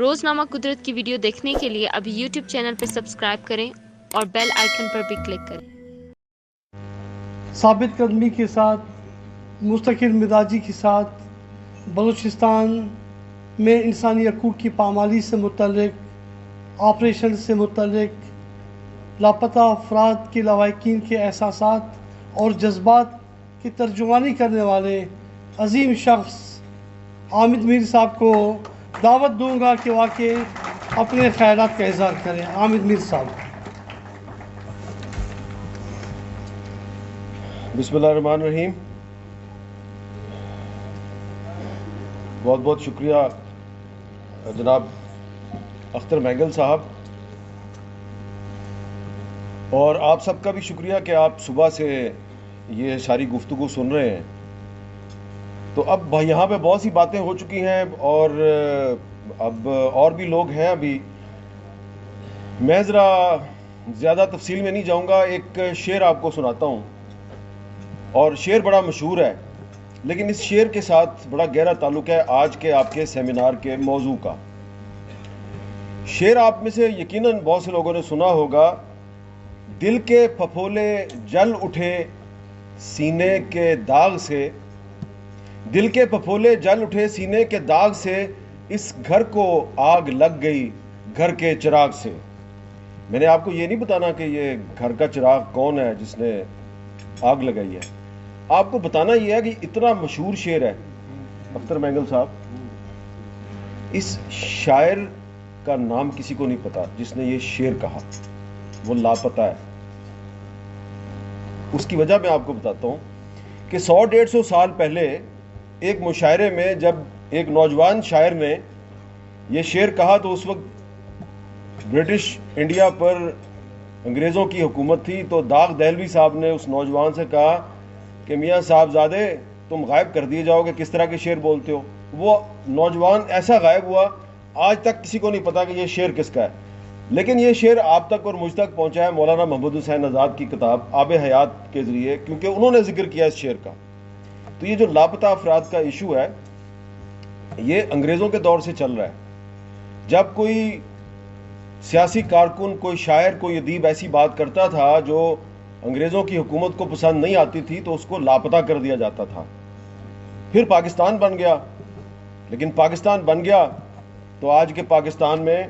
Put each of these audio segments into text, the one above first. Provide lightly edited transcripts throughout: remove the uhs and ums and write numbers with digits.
روزنامہ قدرت کی ویڈیو دیکھنے کے لیے ابھی یوٹیوب چینل پر سبسکرائب کریں اور بیل آئیکن پر بھی کلک کریں۔ ثابت قدمی کے ساتھ، مستقل مزاجی کے ساتھ بلوچستان میں انسانی حقوق کی پامالی سے متعلق آپریشن سے متعلق لاپتہ افراد کے لواحقین کے احساسات اور جذبات کی ترجمانی کرنے والے عظیم شخص حامد میر صاحب کو دعوت دوں گا کہ واقع اپنے خیالات کا اظہار کریں۔ حامد میر صاحب۔ بسم اللہ الرحمن الرحیم۔ بہت بہت شکریہ جناب اختر مینگل صاحب، اور آپ سب کا بھی شکریہ کہ آپ صبح سے یہ ساری گفتگو سن رہے ہیں۔ تو اب یہاں پہ بہت سی باتیں ہو چکی ہیں اور اب اور بھی لوگ ہیں ابھی۔ میں ذرا زیادہ تفصیل میں نہیں جاؤں گا، ایک شعر آپ کو سناتا ہوں، اور شعر بڑا مشہور ہے، لیکن اس شعر کے ساتھ بڑا گہرا تعلق ہے آج کے آپ کے سیمینار کے موضوع کا۔ شعر آپ میں سے یقیناً بہت سے لوگوں نے سنا ہوگا: دل کے پھپھولے جل اٹھے سینے کے داغ سے، دل کے پھپھولے جل اٹھے سینے کے داغ سے، اس گھر کو آگ لگ گئی گھر کے چراغ سے۔ میں نے آپ کو یہ نہیں بتانا کہ یہ گھر کا چراغ کون ہے جس نے آگ لگائی ہے، آپ کو بتانا یہ ہے کہ اتنا مشہور شعر ہے اختر مینگل صاحب، اس شاعر کا نام کسی کو نہیں پتا جس نے یہ شعر کہا، وہ لاپتہ ہے۔ اس کی وجہ میں آپ کو بتاتا ہوں کہ 100-150 سال پہلے ایک مشاعرے میں جب ایک نوجوان شاعر نے یہ شعر کہا تو اس وقت برٹش انڈیا پر انگریزوں کی حکومت تھی، تو داغ دہلوی صاحب نے اس نوجوان سے کہا کہ میاں صاحبزادے تم غائب کر دیے جاؤ گے، کس طرح کے شعر بولتے ہو۔ وہ نوجوان ایسا غائب ہوا، آج تک کسی کو نہیں پتا کہ یہ شعر کس کا ہے، لیکن یہ شعر آپ تک اور مجھ تک پہنچا ہے مولانا محمد حسین آزاد کی کتاب آب حیات کے ذریعے، کیونکہ انہوں نے ذکر کیا اس شعر کا۔ تو یہ جو لاپتہ افراد کا ایشو ہے یہ انگریزوں کے دور سے چل رہا ہے۔ جب کوئی سیاسی کارکن، کوئی شاعر، کوئی ادیب ایسی بات کرتا تھا جو انگریزوں کی حکومت کو پسند نہیں آتی تھی تو اس کو لاپتہ کر دیا جاتا تھا۔ پھر پاکستان بن گیا، لیکن پاکستان بن گیا تو آج کے پاکستان میں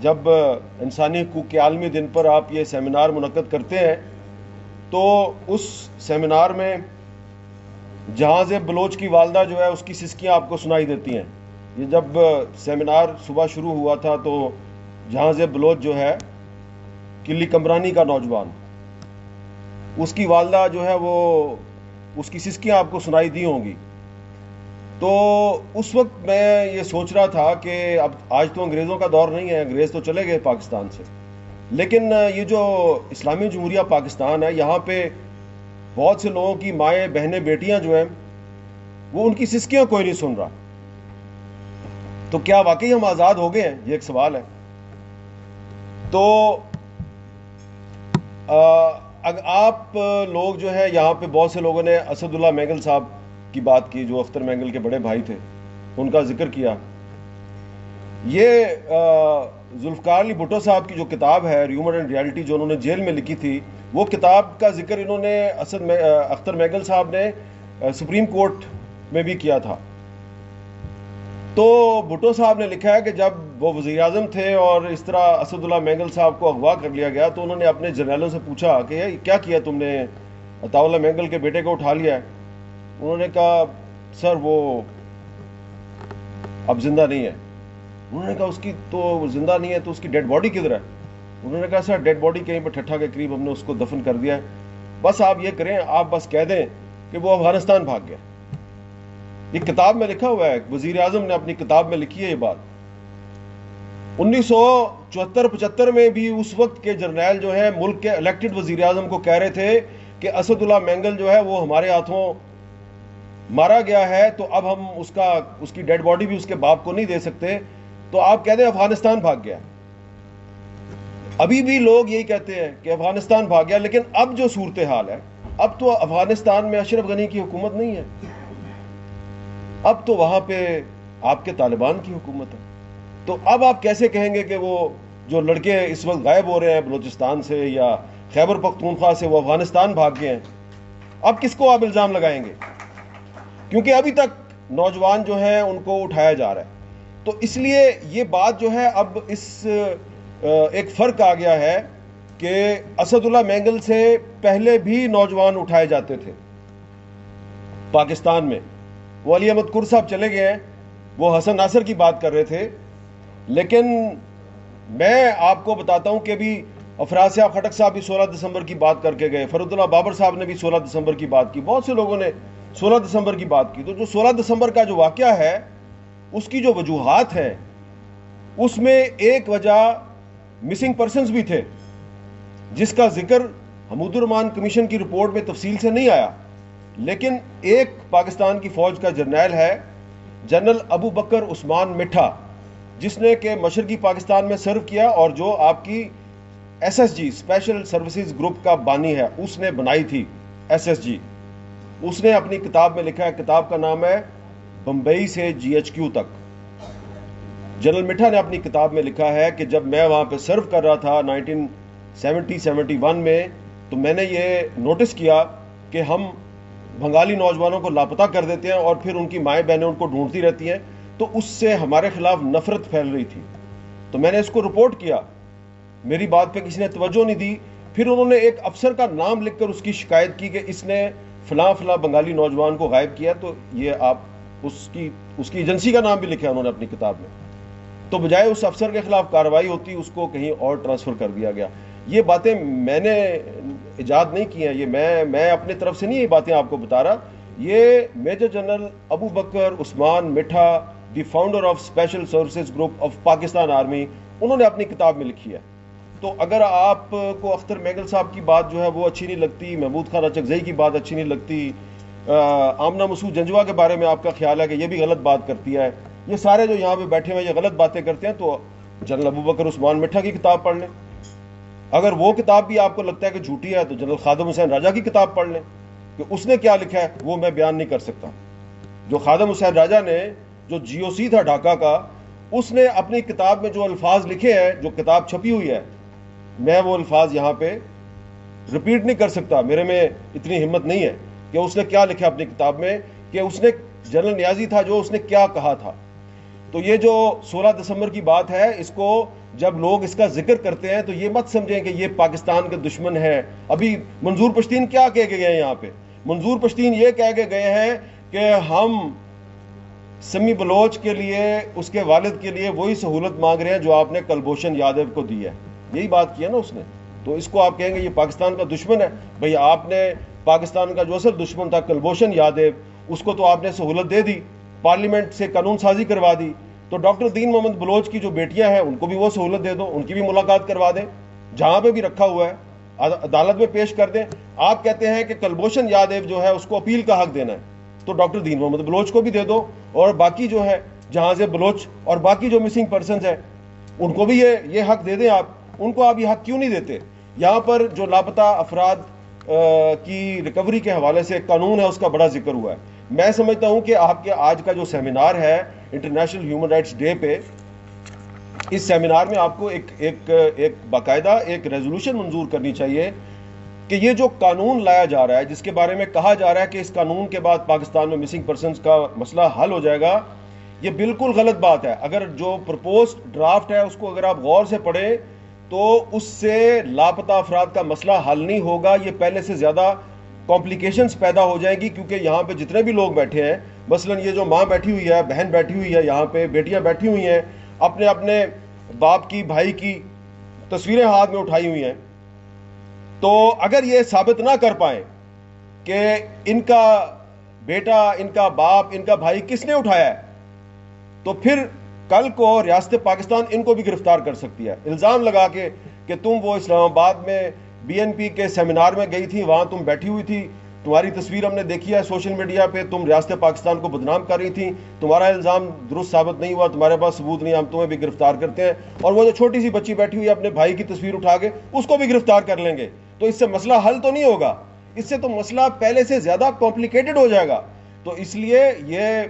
جب انسانی حقوق کے عالمی دن پر آپ یہ سیمینار منعقد کرتے ہیں تو اس سیمینار میں جہاز بلوچ کی والدہ جو ہے اس کی سسکیاں آپ کو سنائی دیتی ہیں۔ یہ جب سیمینار صبح شروع ہوا تھا تو جہاز بلوچ جو ہے قلی کمرانی کا نوجوان، اس کی والدہ جو ہے وہ اس کی سسکیاں آپ کو سنائی دی ہوں گی۔ تو اس وقت میں یہ سوچ رہا تھا کہ اب آج تو انگریزوں کا دور نہیں ہے، انگریز تو چلے گئے پاکستان سے، لیکن یہ جو اسلامی جمہوریہ پاکستان ہے یہاں پہ بہت سے لوگوں کی مائیں، بہنیں، بیٹیاں جو ہیں وہ ان کی سسکیاں کوئی نہیں سن رہا۔ تو کیا واقعی ہم آزاد ہو گئے ہیں؟ یہ ایک سوال ہے۔ تو آپ لوگ جو ہے یہاں پہ بہت سے لوگوں نے اسد اللہ مینگل صاحب کی بات کی جو اختر مینگل کے بڑے بھائی تھے، ان کا ذکر کیا۔ یہ ذوالفقار علی بھٹو صاحب کی جو کتاب ہے ریومر اینڈ ریالٹی، جو انہوں نے جیل میں لکھی تھی، وہ کتاب کا ذکر انہوں نے اختر مینگل صاحب نے سپریم کورٹ میں بھی کیا تھا۔ تو بھٹو صاحب نے لکھا ہے کہ جب وہ وزیر اعظم تھے اور اس طرح اسد اللہ مینگل صاحب کو اغوا کر لیا گیا تو انہوں نے اپنے جرنیلوں سے پوچھا کہ یہ کیا کیا تم نے، عطا اللہ مینگل کے بیٹے کو اٹھا لیا ہے؟ انہوں نے کہا سر وہ اب زندہ نہیں ہے۔ انہوں نے کہا اس کی تو زندہ نہیں ہے تو اس کی ڈیڈ باڈی کدھر ہے؟ انہوں نے کہا سر ڈیڈ باڈی کہیں پر ٹھٹھا کے قریب ہم نے اس کو دفن کر دیا ہے، بس آپ یہ کریں، آپ بس کہہ دیں کہ وہ افغانستان بھاگ گیا۔ یہ کتاب میں لکھا ہوا ہے، وزیر اعظم نے اپنی کتاب میں لکھی ہے یہ بات۔ 1974-75 میں بھی اس وقت کے جرنیل جو ہے ملک کے الیکٹڈ وزیر اعظم کو کہہ رہے تھے کہ اسد اللہ مینگل جو ہے وہ ہمارے ہاتھوں مارا گیا ہے، تو اب ہم اس کی ڈیڈ باڈی بھی اس کے باپ کو نہیں دے سکتے، تو آپ کہہ دیں افغانستان بھاگ گیا۔ ابھی بھی لوگ یہی کہتے ہیں کہ افغانستان بھاگ گیا، لیکن اب جو صورتحال ہے، اب تو افغانستان میں اشرف غنی کی حکومت نہیں ہے، اب تو وہاں پہ آپ کے طالبان کی حکومت ہے۔ تو اب آپ کیسے کہیں گے کہ وہ جو لڑکے اس وقت غائب ہو رہے ہیں بلوچستان سے یا خیبر پختونخوا سے وہ افغانستان بھاگ گئے ہیں؟ اب کس کو آپ الزام لگائیں گے؟ کیونکہ ابھی تک نوجوان جو ہیں ان کو اٹھایا جا رہا ہے. تو اس لیے یہ بات جو ہے اب اس ایک فرق آ گیا ہے کہ اسد اللہ مینگل سے پہلے بھی نوجوان اٹھائے جاتے تھے پاکستان میں. وہ علی احمد کر صاحب چلے گئے ہیں, وہ حسن ناصر کی بات کر رہے تھے, لیکن میں آپ کو بتاتا ہوں کہ بھی افراز صاحب خٹک صاحب بھی 16 دسمبر کی بات کر کے گئے, فرد اللہ بابر صاحب نے بھی 16 دسمبر کی بات کی, بہت سے لوگوں نے 16 دسمبر کی بات کی. تو جو 16 دسمبر کا جو واقعہ ہے اس کی جو وجوہات ہیں اس میں ایک وجہ مسنگ پرسنز بھی تھے, جس کا ذکر حمود الرحمان کمیشن کی رپورٹ میں تفصیل سے نہیں آیا. لیکن ایک پاکستان کی فوج کا جرنیل ہے جنرل ابو بکر عثمان مٹھا, جس نے کہ مشرقی پاکستان میں سرو کیا اور جو آپ کی S S G special services group کا بانی ہے, اس نے بنائی تھی ایس ایس جی. اس نے اپنی کتاب میں لکھا ہے, کتاب کا نام ہے بمبئی سے جی ایچ کیو تک. جنرل مٹھا نے اپنی کتاب میں لکھا ہے کہ جب میں وہاں پہ سرو کر رہا تھا 1970-71 میں, تو میں نے یہ نوٹس کیا کہ ہم بنگالی نوجوانوں کو لاپتہ کر دیتے ہیں اور پھر ان کی مائیں بہنیں ان کو ڈھونڈتی رہتی ہیں, تو اس سے ہمارے خلاف نفرت پھیل رہی تھی. تو میں نے اس کو رپورٹ کیا, میری بات پہ کسی نے توجہ نہیں دی. پھر انہوں نے ایک افسر کا نام لکھ کر اس کی شکایت کی کہ اس نے فلاں فلاں بنگالی نوجوان کو غائب کیا. تو یہ آپ اس کی ایجنسی کا نام بھی لکھا انہوں نے اپنی کتاب میں. تو بجائے اس افسر کے خلاف کارروائی ہوتی, اس کو کہیں اور ٹرانسفر کر دیا گیا. یہ باتیں میں نے ایجاد نہیں کی ہیں, یہ میں اپنے طرف سے نہیں یہ باتیں آپ کو بتا رہا. یہ میجر جنرل ابو بکر عثمان مٹھا, دی founder of special services group of Pakistan army, انہوں نے اپنی کتاب میں لکھی ہے. تو اگر آپ کو اختر مینگل صاحب کی بات جو ہے وہ اچھی نہیں لگتی, محمود خان اچکزئی کی بات اچھی نہیں لگتی, آمنہ مسعود جنجوا کے بارے میں آپ کا خیال ہے کہ یہ بھی غلط بات کرتی ہے, یہ سارے جو یہاں پہ بیٹھے ہوئے یہ غلط باتیں کرتے ہیں, تو جنرل ابو بکر عثمان مٹھا کی کتاب پڑھ لیں. اگر وہ کتاب بھی آپ کو لگتا ہے کہ جھوٹی ہے تو جنرل خادم حسین راجہ کی کتاب پڑھ لیں کہ اس نے کیا لکھا ہے, وہ میں بیان نہیں کر سکتا. جو خادم حسین راجہ نے, جو جی او سی تھا ڈھاکہ کا, اس نے اپنی کتاب میں جو الفاظ لکھے ہیں, جو کتاب چھپی ہوئی ہے, میں وہ الفاظ یہاں پہ ریپیٹ نہیں کر سکتا, میرے میں اتنی ہمت نہیں ہے کہ اس نے کیا لکھا اپنی کتاب میں, کہ اس نے جنرل نیازی تھا جو اس نے کیا کہا تھا. تو یہ جو 16 دسمبر کی بات ہے, اس کو جب لوگ اس کا ذکر کرتے ہیں تو یہ مت سمجھیں کہ یہ پاکستان کے دشمن ہے. ابھی منظور پشتین کیا کہہ کے گئے ہیں یہاں پہ؟ منظور پشتین یہ کہہ کے گئے ہیں کہ ہم سمی بلوچ کے لیے, اس کے والد کے لیے وہی سہولت مانگ رہے ہیں جو آپ نے کلبھوشن یادو کو دی ہے. یہی بات کی ہے نا اس نے. تو اس کو آپ کہیں گے یہ پاکستان کا دشمن ہے؟ بھئی آپ نے پاکستان کا جو اصل دشمن تھا کلبھوشن یادو, اس کو تو آپ نے سہولت دے دی, پارلیمنٹ سے قانون سازی کروا دی. تو ڈاکٹر دین محمد بلوچ کی جو بیٹیاں ہیں ان کو بھی وہ سہولت دے دو, ان کی بھی ملاقات کروا دیں, جہاں پہ بھی رکھا ہوا ہے عدالت میں پیش کر دیں. آپ کہتے ہیں کہ کلبھوشن یادو جو ہے اس کو اپیل کا حق دینا ہے, تو ڈاکٹر دین محمد بلوچ کو بھی دے دو, اور باقی جو ہے جہاں سے بلوچ اور باقی جو مسنگ پرسنز ہیں ان کو بھی یہ حق دے دیں. ان کو آپ یہ حق کیوں نہیں دیتے؟ یہاں پر جو لاپتہ افراد کی ریکوری کے حوالے سے قانون ہے, اس کا بڑا ذکر ہوا ہے. میں سمجھتا ہوں کہ آپ کے آج کا جو سیمینار ہے انٹرنیشنل ہیومن رائٹس ڈے پہ, اس سیمینار میں آپ کو ایک باقاعدہ ایک ریزولوشن منظور کرنی چاہیے کہ یہ جو قانون لایا جا رہا ہے, جس کے بارے میں کہا جا رہا ہے کہ اس قانون کے بعد پاکستان میں مسنگ پرسنز کا مسئلہ حل ہو جائے گا, یہ بالکل غلط بات ہے. اگر جو پرپوز ڈرافٹ ہے اس کو اگر آپ غور سے پڑھیں تو اس سے لاپتہ افراد کا مسئلہ حل نہیں ہوگا, یہ پہلے سے زیادہ کمپلیکیشنز پیدا ہو جائیں گی. کیونکہ یہاں پہ جتنے بھی لوگ بیٹھے ہیں, مثلا یہ جو ماں بیٹھی ہوئی ہے, بہن بیٹھی ہوئی ہے, یہاں پہ بیٹیاں بیٹھی ہوئی ہیں, اپنے اپنے باپ کی بھائی کی تصویریں ہاتھ میں اٹھائی ہوئی ہیں, تو اگر یہ ثابت نہ کر پائیں کہ ان کا بیٹا, ان کا باپ, ان کا بھائی کس نے اٹھایا ہے, تو پھر کل کو ریاست پاکستان ان کو بھی گرفتار کر سکتی ہے, الزام لگا کے کہ تم وہ اسلام آباد میں بی این پی کے سیمینار میں گئی تھی, وہاں تم بیٹھی ہوئی تھی, تمہاری تصویر ہم نے دیکھی ہے سوشل میڈیا پہ, تم ریاست پاکستان کو بدنام کر رہی تھی, تمہارا الزام درست ثابت نہیں ہوا, تمہارے پاس ثبوت نہیں, ہم تمہیں بھی گرفتار کرتے ہیں. اور وہ جو چھوٹی سی بچی بیٹھی ہوئی ہے اپنے بھائی کی تصویر اٹھا کے, اس کو بھی گرفتار کر لیں گے. تو اس سے مسئلہ حل تو نہیں ہوگا, اس سے تو مسئلہ پہلے سے زیادہ کمپلیکیٹڈ ہو جائے گا. تو اس لیے یہ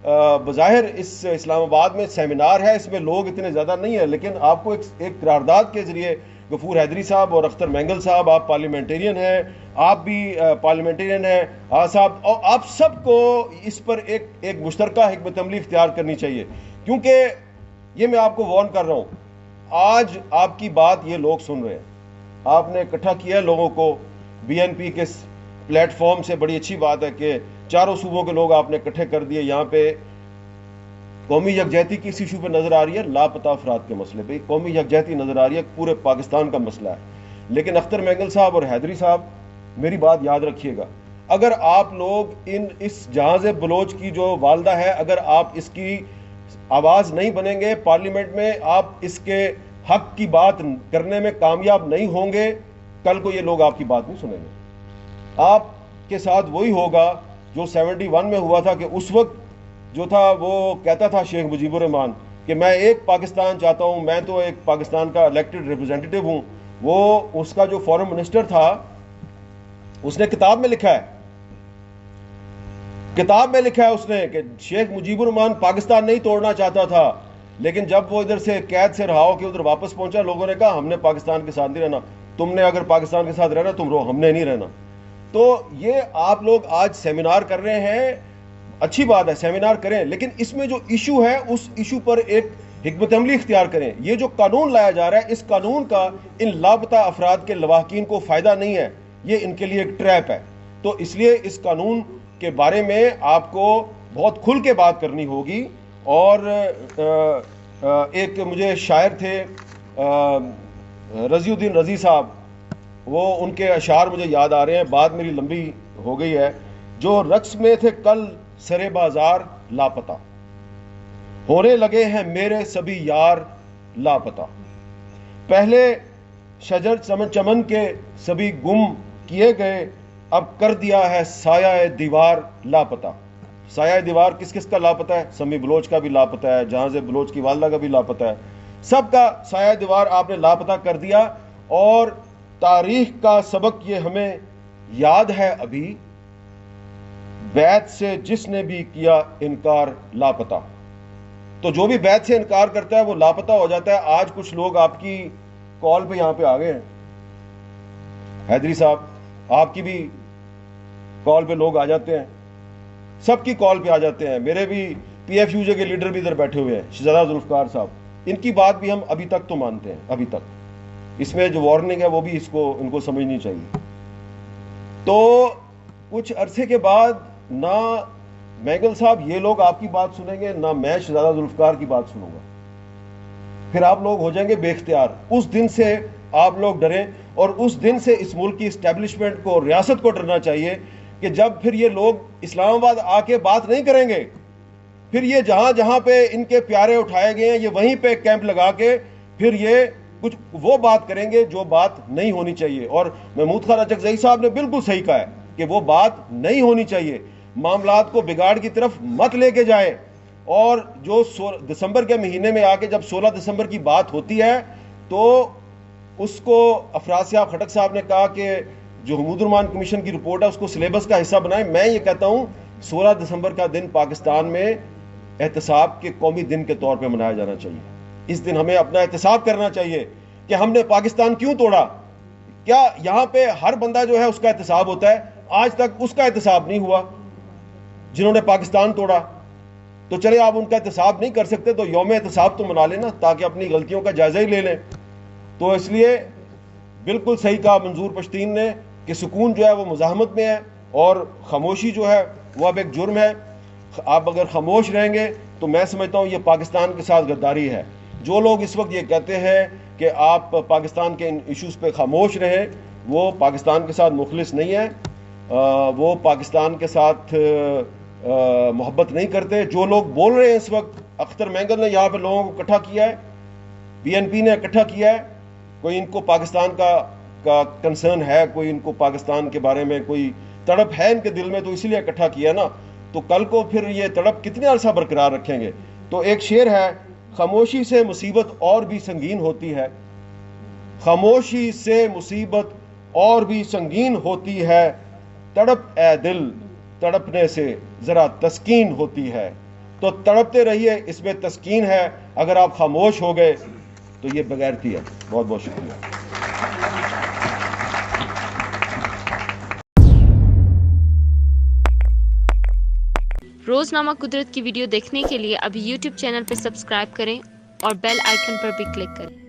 بظاہر اس اسلام آباد میں سیمینار ہے، اس میں لوگ اتنے زیادہ نہیں ہیں، لیکن آپ کو ایک قرارداد کے ذریعے غفور حیدری صاحب اور اختر مینگل صاحب، آپ پارلیمنٹیرین ہیں، آپ بھی پارلیمنٹیرین ہیں صاحب، اور آپ سب کو اس پر ایک مشترکہ حکمت عملی اختیار کرنی چاہیے، کیونکہ یہ میں آپ کو وارن کر رہا ہوں، آج آپ کی بات یہ لوگ سن رہے ہیں، آپ نے اکٹھا کیا ہے لوگوں کو بی این پی کے پلیٹ فارم سے، بڑی اچھی بات ہے کہ چاروں صوبوں کے لوگ آپ نے اکٹھے کر دیے، یہاں پہ قومی یکجہتی کی اس ایشو پہ نظر آ رہی ہے، لاپتہ افراد کے مسئلے پہ قومی یکجہتی نظر آ رہی ہے، پورے پاکستان کا مسئلہ ہے، لیکن اختر مینگل صاحب اور حیدری صاحب میری بات یاد رکھیے گا، اگر آپ لوگ اس جہاز بلوچ کی جو والدہ ہے، اگر آپ اس کی آواز نہیں بنیں گے پارلیمنٹ میں، آپ اس کے حق کی بات کرنے میں کامیاب نہیں ہوں گے، کل کو یہ لوگ آپ کی بات نہیں سنیں گے، آپ کے ساتھ وہی ہوگا جو 71 میں ہوا تھا، کہ اس وقت جو تھا وہ کہتا تھا شیخ مجیب الرحمان کہ میں ایک پاکستان چاہتا ہوں، میں تو ایک پاکستان کا الیکٹڈ ریپرزینٹیٹیو ہوں، وہ اس کا جو فورن منسٹر تھا اس نے کتاب میں لکھا ہے اس نے کہ شیخ مجیب الرحمان پاکستان نہیں توڑنا چاہتا تھا، لیکن جب وہ ادھر سے قید سے رہا ہو کے ادھر واپس پہنچا، لوگوں نے کہا ہم نے پاکستان کے ساتھ نہیں رہنا، تم نے اگر پاکستان کے ساتھ رہنا تم رہو، ہم نے نہیں رہنا۔ تو یہ آپ لوگ آج سیمینار کر رہے ہیں، اچھی بات ہے سیمینار کریں، لیکن اس میں جو ایشو ہے اس ایشو پر ایک حکمت عملی اختیار کریں۔ یہ جو قانون لایا جا رہا ہے، اس قانون کا ان لاپتہ افراد کے لواحقین کو فائدہ نہیں ہے، یہ ان کے لیے ایک ٹریپ ہے، تو اس لیے اس قانون کے بارے میں آپ کو بہت کھل کے بات کرنی ہوگی۔ اور ایک مجھے شاعر تھے رضی الدین رضی صاحب، وہ ان کے اشعار مجھے یاد آ رہے ہیں، بات میری لمبی ہو گئی ہے، جو رقص میں تھے کل سرے بازار لاپتہ، ہونے لگے ہیں میرے سبھی یار لاپتہ، پہلے شجر چمن کے سبھی گم کیے گئے، اب کر دیا ہے سایہ دیوار لاپتہ۔ سایہ دیوار کس کس کا لاپتہ ہے؟ سمی بلوچ کا بھی لاپتہ ہے، جہاز بلوچ کی والدہ کا بھی لاپتہ ہے، سب کا سایہ دیوار آپ نے لاپتہ کر دیا۔ اور تاریخ کا سبق یہ ہمیں یاد ہے ابھی، بیعت سے جس نے بھی کیا انکار لاپتہ، تو جو بھی بیعت سے انکار کرتا ہے وہ لاپتہ ہو جاتا ہے۔ آج کچھ لوگ آپ کی کال پہ یہاں پہ آ گئے ہیں، حیدری صاحب آپ کی بھی کال پہ لوگ آ جاتے ہیں، سب کی کال پہ آ جاتے ہیں، میرے بھی پی ایف یو جے کے لیڈر بھی ادھر بیٹھے ہوئے ہیں، شہزادہ ذوالفقار صاحب، ان کی بات بھی ہم ابھی تک تو مانتے ہیں، ابھی تک اس میں جو وارننگ ہے وہ بھی ان کو سمجھنی چاہیے۔ تو کچھ عرصے کے بعد نہ مینگل صاحب یہ لوگ آپ کی بات سنیں گے، نہ میں شہزادہ ذوالفقار کی بات سنوں گا، پھر آپ لوگ ہو جائیں گے بے اختیار۔ اس دن سے آپ لوگ ڈریں، اور اس دن سے اس ملک کی اسٹیبلشمنٹ کو، ریاست کو ڈرنا چاہیے کہ جب پھر یہ لوگ اسلام آباد آ کے بات نہیں کریں گے، پھر یہ جہاں جہاں پہ ان کے پیارے اٹھائے گئے ہیں، یہ وہیں پہ کیمپ لگا کے پھر یہ کچھ وہ بات کریں گے جو بات نہیں ہونی چاہیے۔ اور محمود خان اچکزئی صاحب نے بالکل صحیح کہا ہے کہ وہ بات نہیں ہونی چاہیے، معاملات کو بگاڑ کی طرف مت لے کے جائیں۔ اور جو دسمبر کے مہینے میں آ کے جب 16 دسمبر کی بات ہوتی ہے تو اس کو افراز صاحب خٹک صاحب نے کہا کہ جو حمود الرحمان کمیشن کی رپورٹ ہے اس کو سلیبس کا حصہ بنائیں۔ میں یہ کہتا ہوں 16 دسمبر کا دن پاکستان میں احتساب کے قومی دن کے طور پہ منایا جانا چاہیے۔ اس دن ہمیں اپنا احتساب کرنا چاہیے کہ ہم نے پاکستان کیوں توڑا۔ کیا یہاں پہ ہر بندہ جو ہے اس کا احتساب ہوتا ہے؟ آج تک اس کا احتساب نہیں ہوا جنہوں نے پاکستان توڑا۔ تو چلے آپ ان کا احتساب نہیں کر سکتے تو یوم احتساب تو منا لینا تاکہ اپنی غلطیوں کا جائزہ ہی لے لیں۔ تو اس لیے بالکل صحیح کہا منظور پشتین نے کہ سکون جو ہے وہ مزاحمت میں ہے، اور خاموشی جو ہے وہ اب ایک جرم ہے۔ آپ اگر خاموش رہیں گے تو میں سمجھتا ہوں یہ پاکستان کے ساتھ غداری ہے۔ جو لوگ اس وقت یہ کہتے ہیں کہ آپ پاکستان کے ان ایشوز پہ خاموش رہیں، وہ پاکستان کے ساتھ مخلص نہیں ہیں، وہ پاکستان کے ساتھ محبت نہیں کرتے۔ جو لوگ بول رہے ہیں اس وقت، اختر مینگل نے یہاں پہ لوگوں کو اکٹھا کیا ہے، بی این پی نے اکٹھا کیا ہے، کوئی ان کو پاکستان کا کنسرن ہے، کوئی ان کو پاکستان کے بارے میں کوئی تڑپ ہے ان کے دل میں، تو اسی لیے اکٹھا کیا نا۔ تو کل کو پھر یہ تڑپ کتنے عرصہ برقرار رکھیں گے؟ تو ایک شعر ہے، خاموشی سے مصیبت اور بھی سنگین ہوتی ہے، خاموشی سے مصیبت اور بھی سنگین ہوتی ہے، تڑپ اے دل تڑپنے سے ذرا تسکین ہوتی ہے، تو تڑپتے رہیے، اس میں تسکین ہے. اگر آپ خاموش ہو گئے تو یہ بغیرتی ہے. بہت بہت شکریہ. روزنامہ قدرت کی ویڈیو دیکھنے کے لیے ابھی یوٹیوب چینل پہ سبسکرائب کریں اور بیل آئیکن پر بھی کلک کریں.